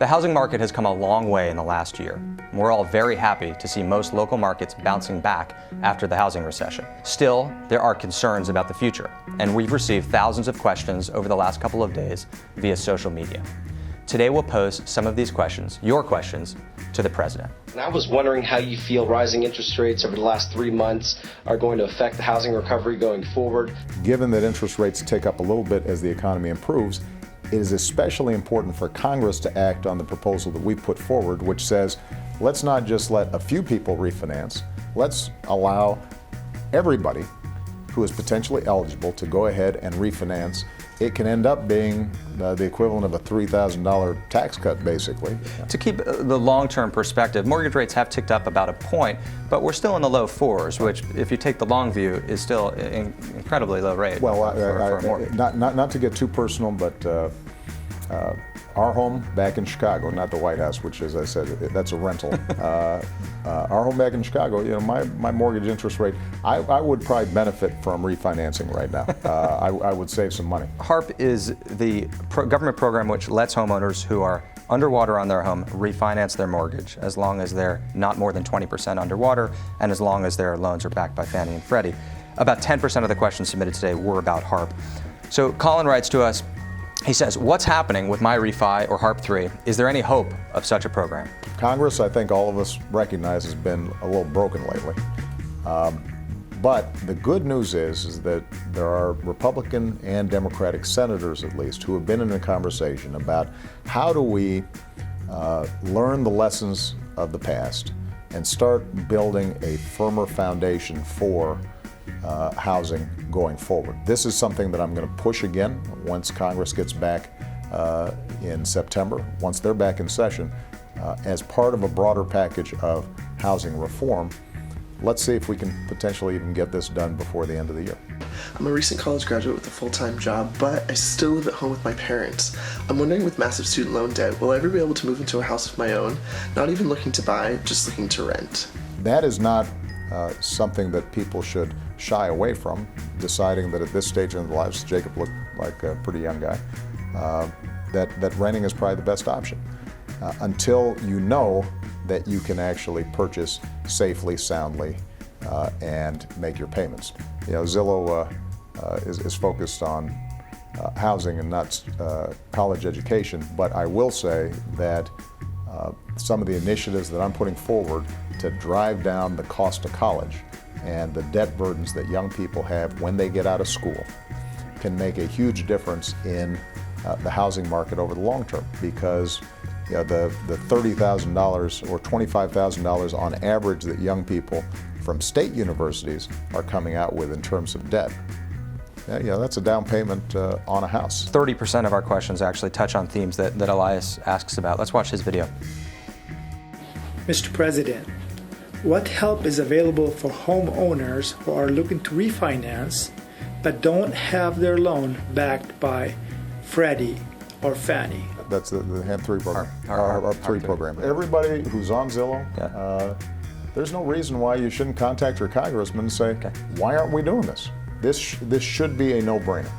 The housing market has come a long way in the last year. We're all very happy to see most local markets bouncing back after the housing recession. Still, there are concerns about the future, and we've received thousands of questions over the last couple of days via social media. Today we'll pose some of these questions, your questions, to the President. And I was wondering how you feel rising interest rates over the last 3 months are going to affect the housing recovery going forward. Given that interest rates tick up a little bit as the economy improves, it is especially important for Congress to act on the proposal that we put forward, which says, let's not just let a few people refinance, let's allow everybody who is potentially eligible to go ahead and refinance. It can end up being the equivalent of a $3,000 tax cut, basically. To keep the long-term perspective, mortgage rates have ticked up about a point, but we're still in the low fours, which, if you take the long view, is still an incredibly low rate. Well, not to get too personal, but our home back in Chicago, not the White House, which, as I said, that's a rental. Our home back in Chicago, you know, my mortgage interest rate, I would probably benefit from refinancing right now. I would save some money. HARP is the government program which lets homeowners who are underwater on their home refinance their mortgage as long as they're not more than 20% underwater and as long as their loans are backed by Fannie and Freddie. About 10% of the questions submitted today were about HARP. So Colin writes to us, he says, what's happening with my refi or HARP 3? Is there any hope of such a program? Congress, I think all of us recognize, has been a little broken lately. But the good news is that there are Republican and Democratic senators, at least, who have been in a conversation about how do we learn the lessons of the past and start building a firmer foundation for housing going forward. This is something that I'm going to push again once Congress gets back in September, once they're back in session, as part of a broader package of housing reform. Let's see if we can potentially even get this done before the end of the year. I'm a recent college graduate with a full-time job, but I still live at home with my parents. I'm wondering, with massive student loan debt, will I ever be able to move into a house of my own? Not even looking to buy, just looking to rent. That is not something that people should shy away from, deciding that at this stage in their lives, Jacob looked like a pretty young guy, that renting is probably the best option. Until you know that you can actually purchase safely, soundly, and make your payments. You know, Zillow is focused on housing and not college education, but I will say that some of the initiatives that I'm putting forward to drive down the cost of college and the debt burdens that young people have when they get out of school can make a huge difference in the housing market over the long term, because you know, the $30,000 or $25,000 on average that young people from state universities are coming out with in terms of debt. Yeah, that's a down payment on a house. 30% of our questions actually touch on themes that Elias asks about. Let's watch his video. Mr. President, what help is available for homeowners who are looking to refinance but don't have their loan backed by Freddie or Fannie? That's the HARP 3 program. Our 3 program. Everybody who's on Zillow, there's no reason why you shouldn't contact your congressman and say, why aren't we doing this? This should be a no-brainer.